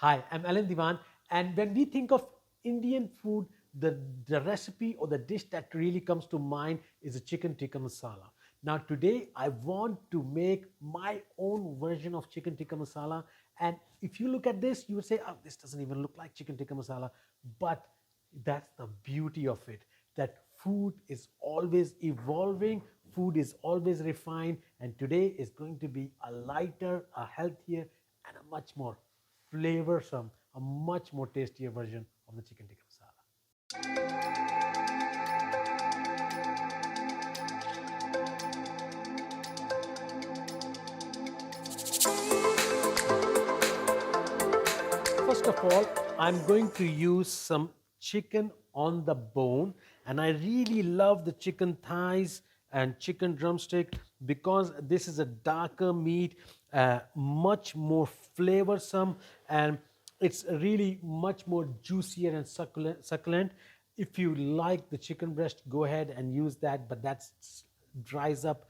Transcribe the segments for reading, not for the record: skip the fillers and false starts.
Hi, I'm Alan Diwan, and when we think of Indian food, the recipe or the dish that really comes to mind is a chicken tikka masala. Now, today I want to make my own version of chicken tikka masala, and if you look at this, you would say, "Oh, this doesn't even look like chicken tikka masala," but that's the beauty of it. That food is always evolving, food is always refined, and today is going to be a lighter, a healthier, and a much more flavorsome, a much more tastier version of the chicken tikka masala. First of all, I'm going to use some chicken on the bone, and I really love the chicken thighs and chicken drumstick because this is a darker meat, much more flavorsome, and it's really much more juicier and succulent. If you like the chicken breast, go ahead and use that, but that dries up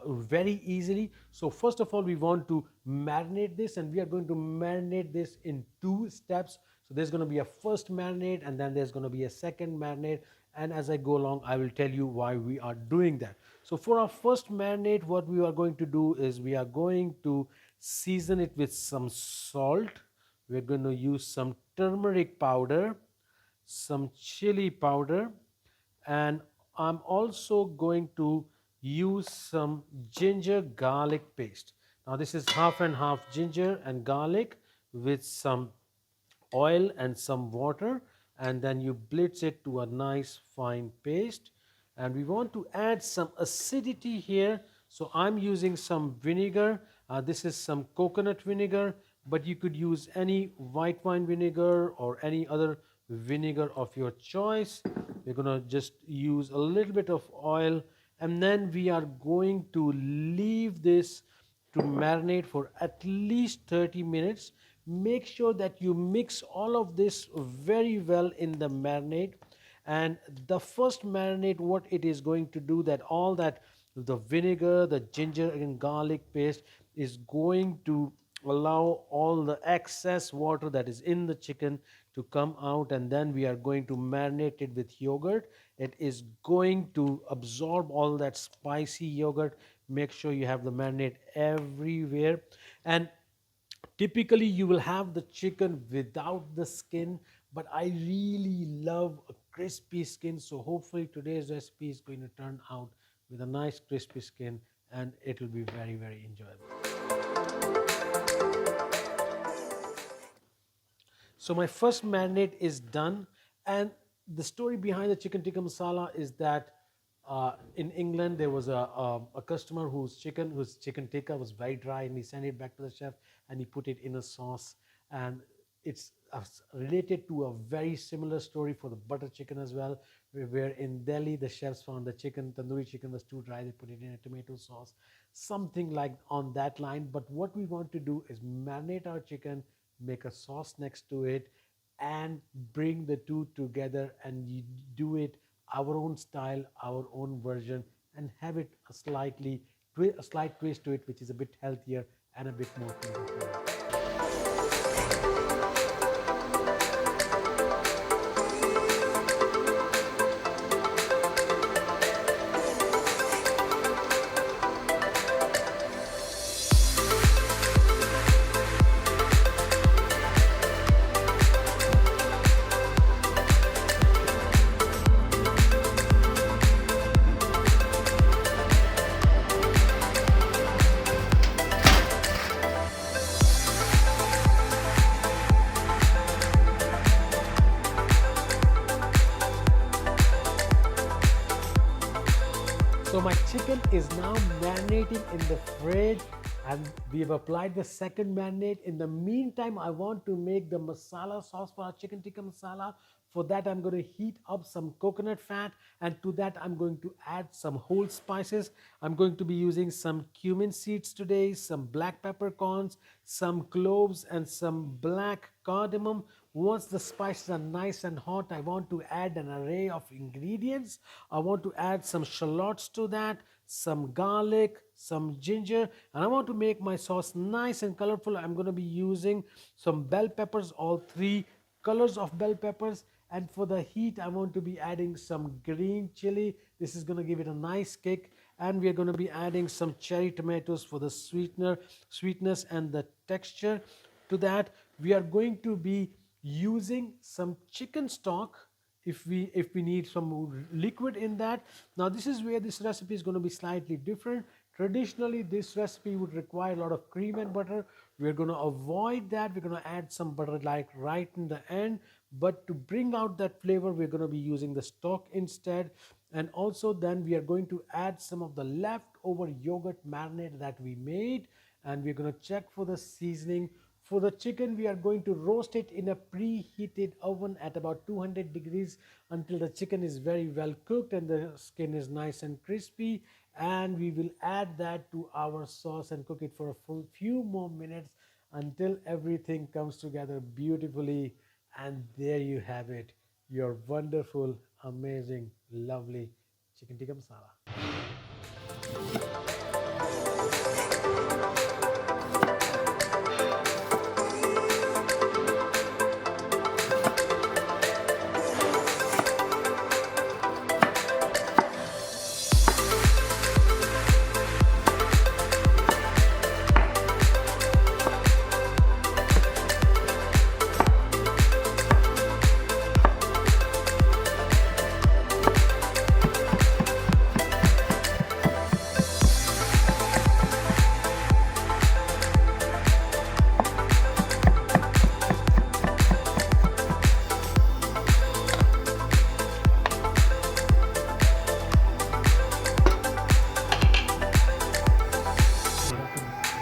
very easily. So first of all, we want to marinate this, and we are going to marinate this in two steps. So there's going to be a first marinade, and then there's going to be a second marinade. And as I go along, I will tell you why we are doing that. So for our first marinade, what we are going to do is we are going to season it with some salt. We're going to use some turmeric powder, some chili powder, and I'm also going to use some ginger garlic paste. Now, this is half and half ginger and garlic with some oil and some water, and then you blitz it to a nice fine paste. And we want to add some acidity here, so I'm using some vinegar. This is some coconut vinegar, but you could use any white wine vinegar or any other vinegar of your choice. We're going to just use a little bit of oil, and then we are going to leave this to marinate for at least 30 minutes. Make sure that you mix all of this very well in the marinade. And the first marinade, what it is going to do, that all that the vinegar, the ginger and garlic paste is going to allow all the excess water that is in the chicken to come out, and then we are going to marinate it with yogurt. It is going to absorb all that spicy yogurt. Make sure you have the marinade everywhere. And typically you will have the chicken without the skin, but I really love a crispy skin, so hopefully today's recipe is going to turn out with a nice crispy skin, and it will be very, very enjoyable. So my first marinade is done, and the story behind the chicken tikka masala is that in England there was a customer whose chicken tikka was very dry, and he sent it back to the chef, and he put it in a sauce, and it's related to a very similar story for the butter chicken as well, where in Delhi the chefs found the chicken tandoori chicken was too dry, they put it in a tomato sauce, something like on that line. But what we want to do is marinate our chicken, make a sauce next to it, and bring the two together, and you do it our own style, our own version, and have it a slight twist to it, which is a bit healthier and a bit more flavorful. So my chicken is now marinating in the fridge, and we have applied the second marinade. In the meantime, I want to make the masala sauce for our chicken tikka masala. For that, I'm going to heat up some coconut fat, and to that, I'm going to add some whole spices. I'm going to be using some cumin seeds today, some black peppercorns, some cloves, and some black cardamom. Once the spices are nice and hot, I want to add an array of ingredients. I want to add some shallots to that, some garlic, some ginger, and I want to make my sauce nice and colorful. I'm going to be using some bell peppers, all three colors of bell peppers. And for the heat, I want to be adding some green chili. This is going to give it a nice kick. And we are going to be adding some cherry tomatoes for the sweetness and the texture. To that, we are going to be using some chicken stock if we need some liquid in that. Now this is where this recipe is going to be slightly different. Traditionally this recipe would require a lot of cream and butter. We're going to avoid that. We're going to add some butter like right in the end, but to bring out that flavor we're going to be using the stock instead. And also then we are going to add some of the leftover yogurt marinade that we made, and we're going to check for the seasoning. For the chicken, we are going to roast it in a preheated oven at about 200 degrees until the chicken is very well cooked and the skin is nice and crispy. And we will add that to our sauce and cook it for a full few more minutes until everything comes together beautifully. And there you have it, your wonderful, amazing, lovely chicken tikka masala.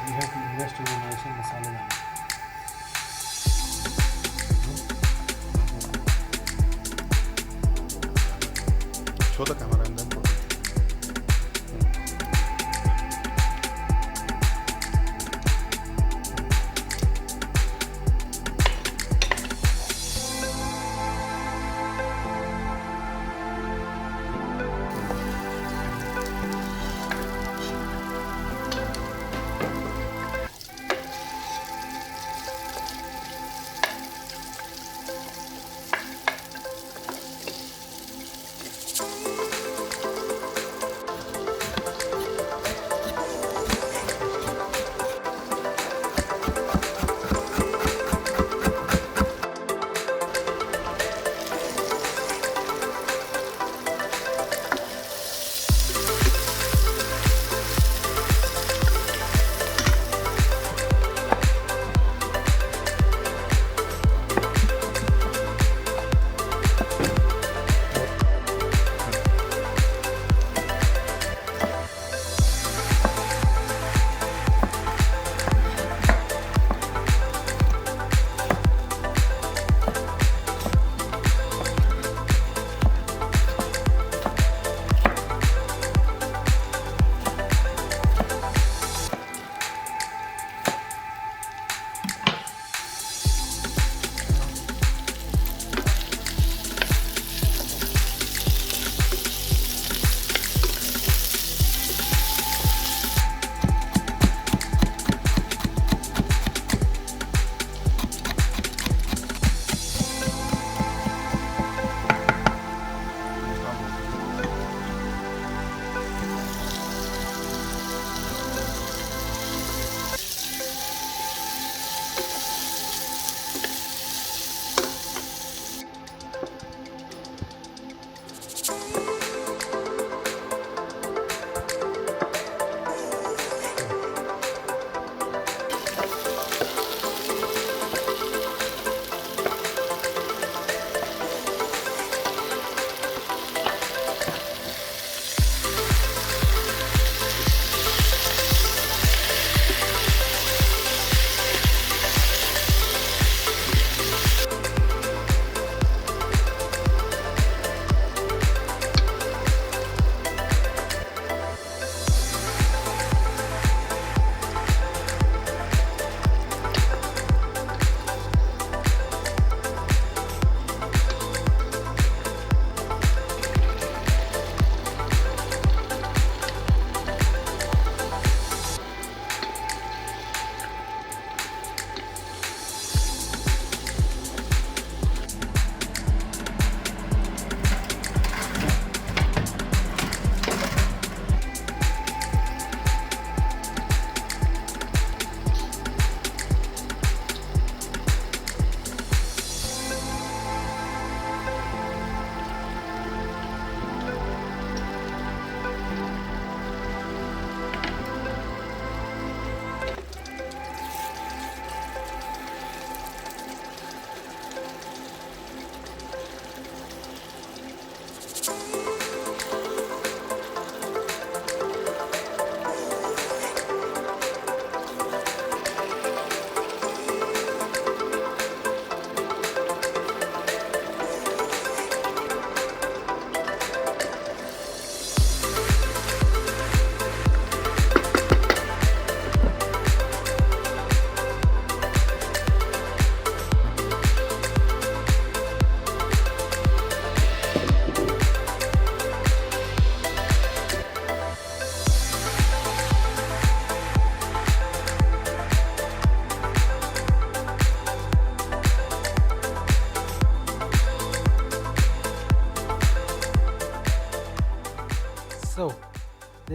You have to invest in a nice masala. Show the camera and then put it.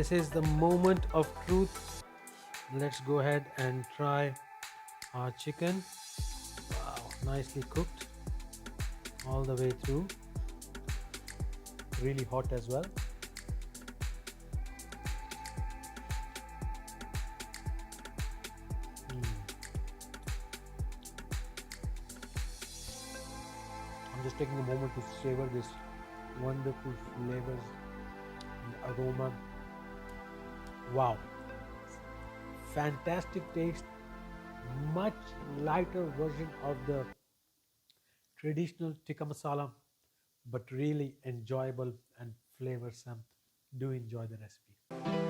this is the moment of truth. Let's go ahead and try our chicken. Wow, nicely cooked all the way through. Really hot as well. I'm just taking a moment to savor this wonderful flavors and aroma. Wow, fantastic taste, much lighter version of the traditional tikka masala, but really enjoyable and flavorsome. Do enjoy the recipe.